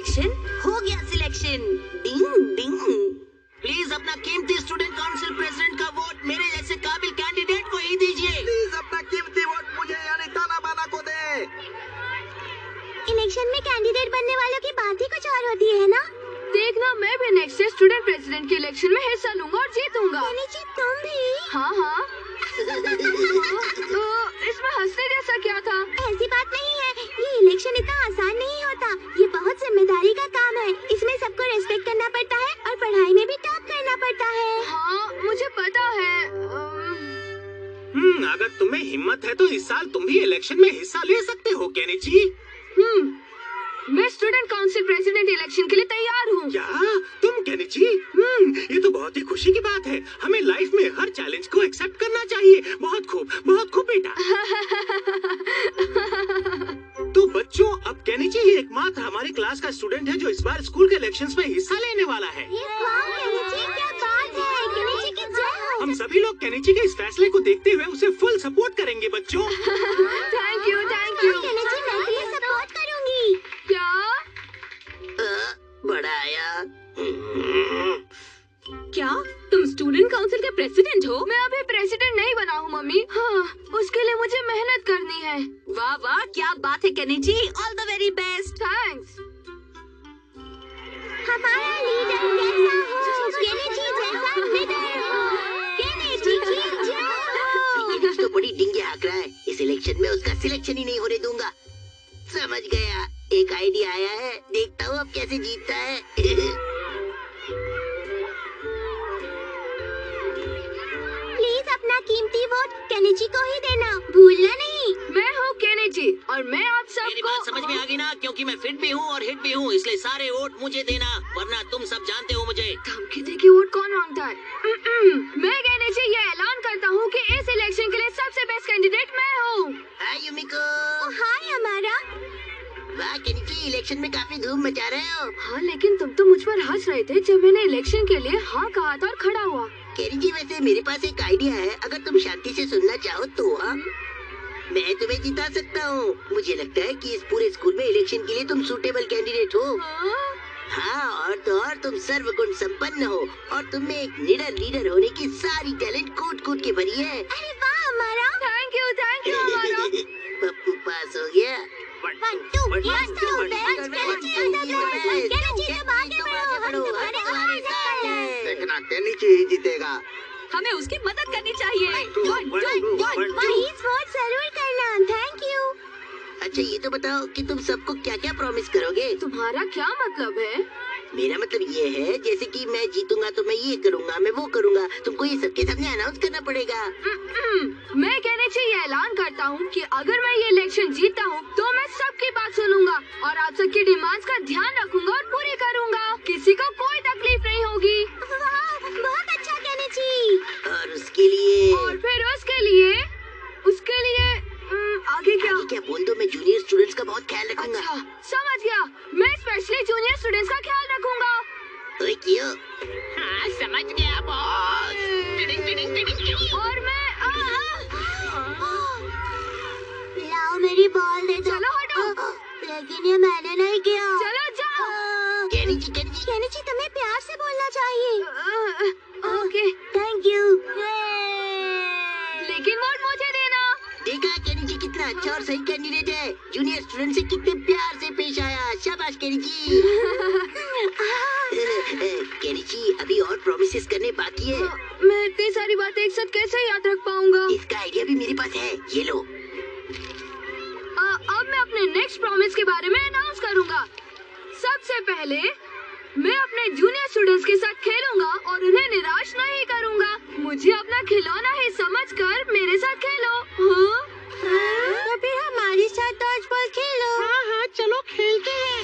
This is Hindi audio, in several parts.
इलेक्शन हो गया सिलेक्शन। Ding ding. प्लीज अपना कीमती स्टूडेंट काउंसिल प्रेसिडेंट का वोट मेरे जैसे काबिल कैंडिडेट को ही दीजिए। प्लीज अपना कीमती वोट मुझे यानी ताना बाना को दे। इलेक्शन में कैंडिडेट बनने वालों की बात ही कुछ और होती है ना। देखना, मैं भी नेक्स्ट ईयर स्टूडेंट प्रेसिडेंट के इलेक्शन में हिस्सा लूंगा और जीतूंगा। तुम भी? हाँ हाँ। तो इसमें हंसने जैसा क्या था? ऐसी बात नहीं है, ये इलेक्शन इतना आसान नहीं होता। ये बहुत जिम्मेदारी का काम है। इसमें सबको रेस्पेक्ट करना पड़ता है और पढ़ाई में भी टॉप करना पड़ता है। हाँ मुझे पता है। अगर तुम्हें हिम्मत है तो इस साल तुम भी इलेक्शन में हिस्सा ले सकते हो केनिची। मैं स्टूडेंट काउंसिल प्रेसिडेंट इलेक्शन के लिए तैयार हूँ। क्या तुम केनिची? ये तो बहुत ही खुशी की बात है। हमें लाइफ में हर चैलेंज को एक्सेप्ट करना चाहिए। बहुत खूब बेटा। तो बच्चों, अब केनिची ही एकमात्र हमारी क्लास का स्टूडेंट है जो इस बार स्कूल के इलेक्शंस में हिस्सा लेने वाला है। क्या बात है, केनिची की जय हो। हम सभी लोग केनिची के इस फैसले को देखते हुए उसे फुल सपोर्ट करेंगे बच्चों। Thank you. केनिची, मैं तुम्हें सपोर्ट करूंगी। क्या? बड़ा आया। क्या तुम स्टूडेंट काउंसिल के प्रेसिडेंट हो? मैं अभी प्रेसिडेंट नहीं बना हूँ मम्मी। हाँ, उसके लिए मुझे मेहनत करनी है। वाह वाह, क्या बात है Kenichi. All the very best. Thanks. हमारा लीडर कैसा हो? केनिची जैसा लीडर हो। केनिची की जय हो। केनिची तो बड़ी डिंगे हाँक रहा है। इस इलेक्शन में उसका सिलेक्शन ही नहीं होने दूंगा। समझ गया, एक आइडिया आया है। देखता हूँ अब कैसे जीतता है। प्लीज अपना कीमती वोट केनिची को ही देना, भूलना नहीं। मैं हूँ केनिची और मैं आप मेरी बात सबको। समझ में आ गई ना? क्योंकि मैं फिट भी हूँ और हिट भी हूँ, इसलिए सारे वोट मुझे देना, वरना तुम सब जानते हो मुझे। धमकी दे के वोट कौन मांगता है? मैं केनिची ये ऐलान करता हूँ कि इस इलेक्शन के लिए सबसे बेस्ट कैंडिडेट मैं हूँ। हाय युमिको। हाय हमारा। वाह केनिची, इलेक्शन में काफी धूम मचा रहे हो। हाँ, लेकिन तुम तो मुझ पर हंस रहे थे जब मैंने इलेक्शन के लिए हाँ कहा था और खड़ा हुआ। केनिची, वैसे मेरे पास एक आइडिया है, अगर तुम शांति से सुनना चाहो तो। हाँ, मैं तुम्हें जिता सकता हूँ। मुझे लगता है कि इस पूरे स्कूल में इलेक्शन के लिए तुम सूटेबल कैंडिडेट हो। हाँ, और तो और तुम सर्वगुण संपन्न हो और तुम में एक निडर लीडर होने की सारी टैलेंट कूट के भरी है। अरे वाह हमारा। थैंक यू हमारा। पप्पू पास हो गया। देखना केनिची ही जीतेगा। हमें उसकी मदद करनी चाहिए। प्लीज वोट जरूर करना। Thank you. अच्छा ये तो बताओ कि तुम सबको क्या क्या प्रॉमिस करोगे? तुम्हारा क्या मतलब है? मेरा मतलब ये है, जैसे कि मैं जीतूंगा तो मैं ये करूंगा, मैं वो करूंगा। तुमको ये सबके सामने अनाउंस करना पड़ेगा। मैं केनिची ये ऐलान करता हूँ कि अगर मैं ये इलेक्शन जीतता हूँ तो मैं सबकी बात सुनूंगा और आप सबकी डिमांड्स का ध्यान रखूंगा और पूरी करूंगा। किसी को कोई तकलीफ नहीं होगी। बहुत अच्छा केनिची। और उसके लिए? और फिर उसके लिए आगे क्या? क्या बोल दो, मैं जूनियर स्टूडेंट्स का बहुत ख्याल रखूंगा। अच्छा, समझ गया। मैं स्पेशली जूनियर स्टूडेंट्स का ख्याल रखूंगा। ओए क्यों? हाँ समझ गया बॉस। और मैं लाओ मेरी बॉल दे दो। चलो हटो। लेकिन ये मैंने नहीं किया। चलो जाओ। केनिची तुम्हें प्यार से बोलना चाहिए। Okay, thank you. लेकिन वोट मुझे देना। देखा केनिची कितना अच्छा और सही कैंडिडेट है। जूनियर स्टूडेंट से कितने प्यार से पेश आया। शाबाश केनिची। केनिची, अभी और प्रॉमिसेस करने बाकी है। मैं इतनी सारी बातें एक साथ कैसे याद रख पाऊंगा? इसका आइडिया भी मेरे पास है, ये लो। अब मैं अपने नेक्स्ट प्रॉमिस के बारे में अनाउंस करूंगा। सबसे पहले मैं अपने जूनियर स्टूडेंट्स के साथ खेलूंगा और उन्हें निराश नहीं करूंगा। मुझे अपना खिलौना ही समझकर मेरे साथ खेलो। हाँ? तो फिर हमारे साथ डॉज बॉल खेलो। हाँ चलो खेलते हैं।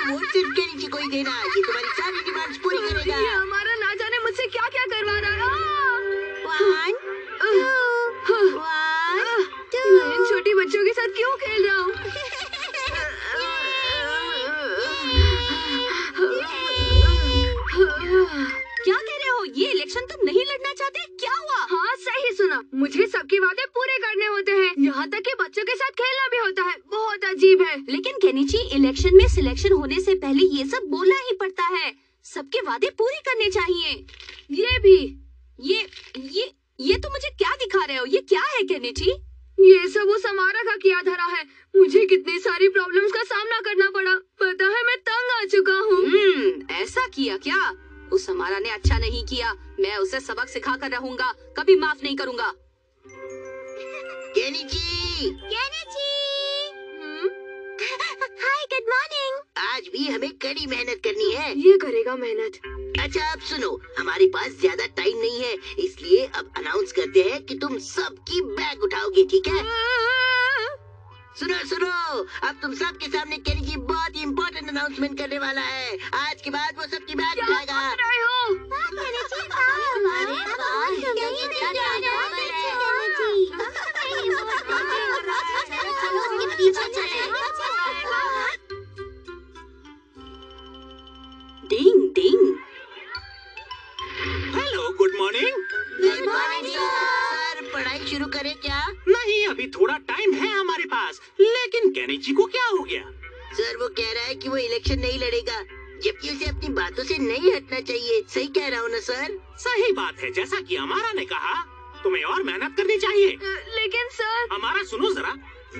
वोट सिर्फ केनिची को ही देना। ये तुम्हारी सारी डिमांड्स पूरी करेगा। ये हमारा ना जाने मुझसे क्या क्या करवा रहा है। मैं इन छोटी बच्चों के साथ क्यों खेल रहा हूँ? क्या कह रहे हो? ये इलेक्शन तुम नहीं ना, मुझे सबके वादे पूरे करने होते हैं, यहाँ तक कि बच्चों के साथ खेलना भी होता है। बहुत अजीब है। लेकिन केनिची, इलेक्शन में सिलेक्शन होने से पहले ये सब बोलना ही पड़ता है। सबके वादे पूरे करने चाहिए। ये भी। ये तुम मुझे क्या दिखा रहे हो? ये क्या है केनिची? ये सब उस हमारा का किया धरा है। मुझे कितनी सारी प्रॉब्लम्स का सामना करना पड़ा। पता है मैं तंग आ चुका हूँ। ऐसा किया क्या? उस हमारा ने अच्छा नहीं किया। मैं उसे सबक सिखा कर रहूंगा, कभी माफ नहीं करूंगा। केनिची! हाय, गुड मॉर्निंग। आज भी हमें कड़ी मेहनत करनी है। ये करेगा मेहनत। अच्छा अब सुनो, हमारे पास ज्यादा टाइम नहीं है, इसलिए अब अनाउंस करते हैं कि तुम सबकी बैग उठाओगे, ठीक है? सुनो, अब तुम सबके सामने केनिची बहुत ही इम्पोर्टेंट अनाउंसमेंट करने वाला है। आज के बाद वो सबकी बैग उठाएगा। Ding ding. Hello, good morning. Good morning sir. पढ़ाई शुरू करें क्या? नहीं, अभी थोड़ा टाइम है हमारे पास। लेकिन केनिची को क्या हो गया? सर वो कह रहा है कि वो इलेक्शन नहीं लड़ेगा, जबकि उसे अपनी बातों से नहीं हटना चाहिए। सही कह रहा हूँ ना सर? सही बात है। जैसा कि हमारा ने कहा, तुम्हें और मेहनत करनी चाहिए। लेकिन सर। हमारा सुनो जरा।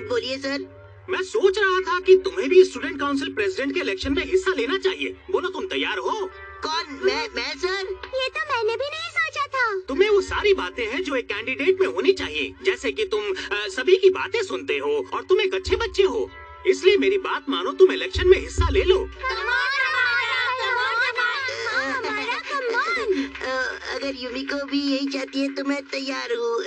बोलिए सर। मैं सोच रहा था कि तुम्हें भी स्टूडेंट काउंसिल प्रेसिडेंट के इलेक्शन में हिस्सा लेना चाहिए। बोलो, तुम तैयार हो? कौन? मैं सर? ये तो मैंने भी नहीं सोचा था। तुम्हें वो सारी बातें हैं जो एक कैंडिडेट में होनी चाहिए, जैसे कि तुम सभी की बातें सुनते हो और तुम एक अच्छे बच्चे हो। इसलिए मेरी बात मानो, तुम इलेक्शन में हिस्सा ले लो। अगर यूमिको भी यही चाहती है तो मैं तैयार हूँ।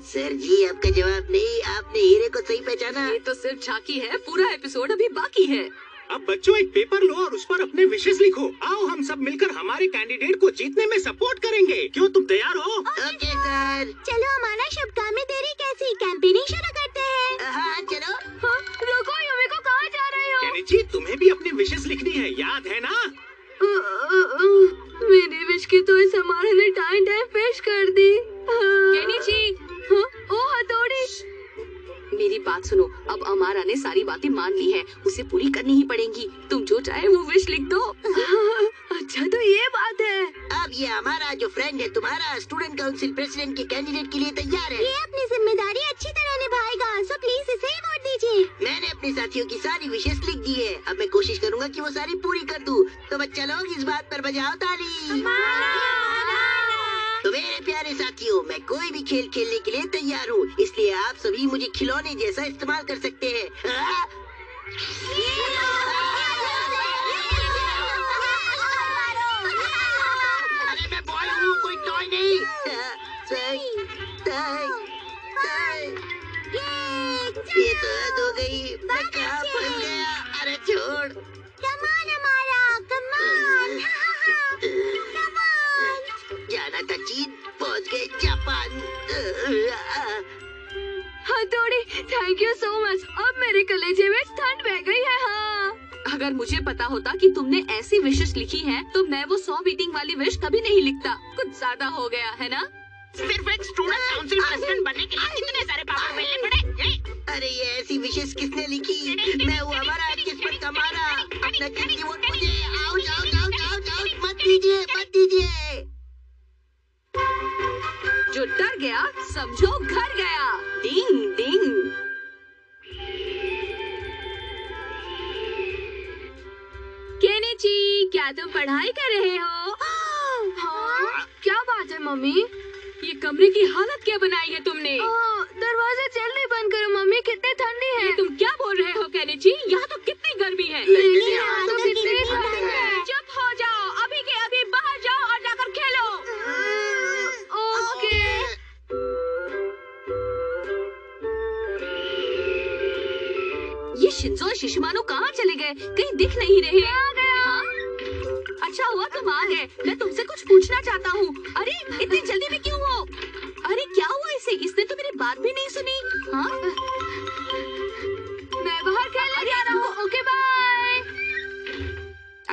सर जी, आपका जवाब नहीं, आपने हीरे को सही पहचाना। ये तो सिर्फ झांकी है, पूरा एपिसोड अभी बाकी है। अब बच्चों, एक पेपर लो और उस पर अपने विशेष लिखो। आओ हम सब मिलकर हमारे कैंडिडेट को जीतने में सपोर्ट करेंगे। क्यों, तुम तैयार हो? Okay sir. चलो हमारा शुभ काम में देरी कैसी, कैंपेनिंग शुरू करते हैं। हाँ चलो। रुको, यूमिको कहाँ जा रहे हो? केनिची, तुम्हें भी अपनी विशेष लिखनी है, याद है ना? मेरी विश की तो इस हमारे ने टाइम पेश कर दी। केनिची, ओ हथौड़ी। मेरी बात सुनो। अब अमारा ने सारी बातें मान ली है, उसे पूरी करनी ही पड़ेगी। तुम जो चाहे वो विश लिख दो। अच्छा तो ये बात है। अब ये हमारा जो फ्रेंड है तुम्हारा स्टूडेंट काउंसिल प्रेसिडेंट के कैंडिडेट के लिए तैयार है। ये अपनी जिम्मेदारी अच्छी तरह निभाएगा, सो प्लीज इसे ही वोट दीजिए। मैंने अपने साथियों की सारी विशेष लिख दी है। अब मैं कोशिश करूंगा कि वो सारी पूरी कर दूं। तो बच्चा लोग इस बात पर बजाओ ताली। तो मेरे प्यारे साथियों, मैं कोई भी खेल खेलने के लिए तैयार हूँ, इसलिए आप सभी मुझे खिलौने जैसा इस्तेमाल कर सकते हैं। अरे मैं बॉय हूँ, कोई टॉय नहीं। ये तो हद हो गई, मैं कहाँ फंस गया? अरे छोड़। कमान हमारा, कमान। जाना था चीन, पहुँच गए जापान। हथौड़ी, थैंक यू सो मच। अब मेरे कलेजे में ठंड बह गई है। हाँ, अगर मुझे पता होता कि तुमने ऐसी विशेष लिखी है तो मैं वो 100 बीटिंग वाली विश कभी नहीं लिखता। कुछ ज्यादा हो गया है ना? सिर्फ एक स्टूडेंट काउंसिल प्रेसिडेंट बनने के लिए कितने सारे पापड़ बेलने पड़े? अरे ये ऐसी विशेष किसने लिखी? मैं हूँ हमारा, किस्मत का मारा। अपना कीमती वोट मुझे। आओ जाओ जाओ जाओ जाओ, मत दीजिए, मत दीजिए। जो डर गया समझो घर गया। डिंग डिंग। केनिची, क्या तुम पढ़ाई कर रहे हो? हाँ, क्या बात है मम्मी? ये कमरे की हालत क्या बनाई है तुमने? दरवाजा जल्दी बंद करो मम्मी, कितनी ठंडी है। ये तुम क्या बोल रहे हो केनिची? यहाँ तो कितनी गर्मी है। लेकिन यहाँ तो कितनी ठंड है। चुप हो जाओ, अभी के अभी बाहर जाओ और जाकर खेलो। ओके। ये शिंजो और शिशिमानो कहाँ चले गए? कहीं दिख नहीं रहे। आ गया। हाँ? अच्छा हुआ तुम आ गए। मैं तुमसे कुछ पूछना चाहता हूँ। अरे इतनी जल्दी में क्यों हो? अरे क्या हुआ इसे? इसने तो मेरी बात भी नहीं सुनी। हाँ? मैं बाहर खेलने जा रहा हूँ। Okay bye.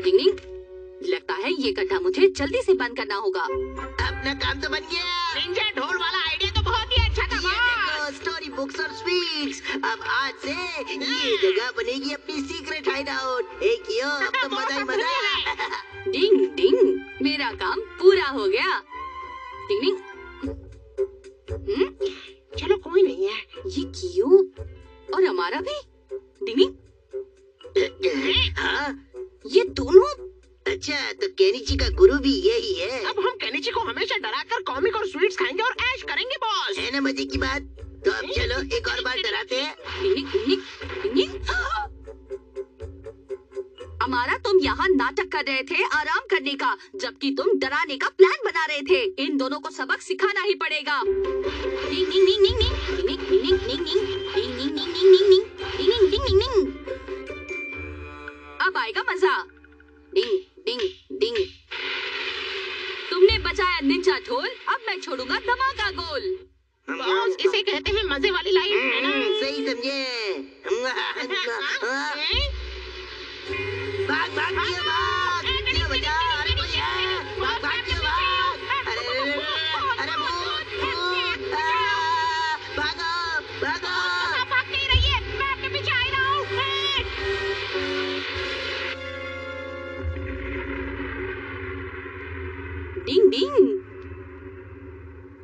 डिंग डिंग, लगता है ये गड्ढा मुझे जल्दी से बंद करना होगा। अपना काम तो बन गया। निंजा ढोल वाला आइडिया तो बहुत ही अच्छा था ये बॉस। देखो स्टोरी बुक्स और स्वीट्स। अब आज से ये जगह बनेगी अपनी सीक्रेट हाइड आउट। एक यो अब तो मजा ही मजा। डिंग डिंग, मेरा काम पूरा हो गया। डिंग डिंग, चलो कोई नहीं है। ये कियो और हमारा भी। डिंग डिंग, हाँ ये दोनों। अच्छा, तो केनिची का गुरु भी यही है। अब हम केनिची को हमेशा डराकर कॉमिक और स्वीट्स खाएंगे और ऐश करेंगे बॉस। है ना मजे की बात। तो अब चलो एक और बार डराते हैं। डिंग डिंग, डिंग डिंग, डिंग डिंग। हमारा तुम यहाँ नाटक कर रहे थे आराम करने का, जबकि तुम डराने का प्लान बना रहे थे। इन दोनों को सबक सिखाना ही पड़ेगा। डिंग डिंग डिंग डिंग डिंग, डिंग डिंग डिंग डिंग डिंग, डिंग डिंग डिंग डिंग डिंग डिंग, डिंग डिंग डिंग डिंग। अब आएगा मजा। डिंग डिंग डिंग। तुमने बचाया निंजा ढोल, अब मैं छोड़ूंगा धमाका गोल। बॉस इसे कहते हैं मजे वाली लाइफ, है ना? सही समझे। भाग भाग ये भाग, ये बचा। अरे कोई है, भाग भाग ये भाग। अरे अरे भूत भूत, भागो भागो। आप भाग नहीं रहिए, मैं आपके पीछे आ रहा हूँ। डिंग डिंग,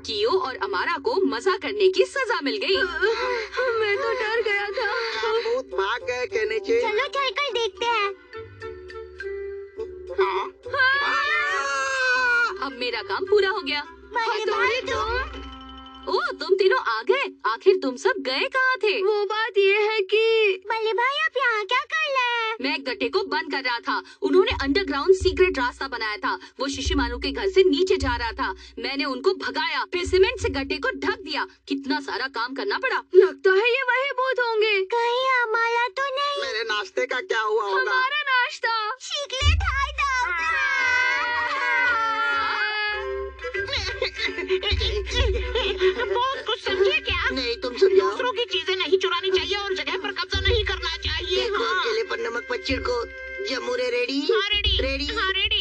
कियो और अमारा को मजा करने की सजा मिल गई। मैं तो डर गया था। भूत भाग गए केनिची। चलो चलकर देखते हैं। अब मेरा काम पूरा हो गया। बल्ले भाई तुम? ओ, तुम तीनों आ गए। आखिर तुम सब गए कहाँ थे? वो बात ये है कि बल्ले भाई आप यहाँ क्या कर रहे हैं? मैं गड्ढे को बंद कर रहा था। उन्होंने अंडरग्राउंड सीक्रेट रास्ता बनाया था। वो शिशिमारू के घर से नीचे जा रहा था। मैंने उनको भगाया, फिर सीमेंट से गड्ढे को ढक दिया। कितना सारा काम करना पड़ा। लगता है ये वही भूत होंगे। कहीं हमारा तो नहीं? मेरे नाश्ते का क्या हुआ होगा? हमारा नाश्ता। सीक्रेट हाइड बॉस कुछ समझे क्या? नहीं तुम समझाओ। दूसरों की चीजें नहीं चुरानी चाहिए और जगह पर कब्जा नहीं करना चाहिए। देखो हाँ। केले पर नमक मत छिड़को। जमुरे रेडी? हाँ रेडी। रेडी? हाँ रेडी।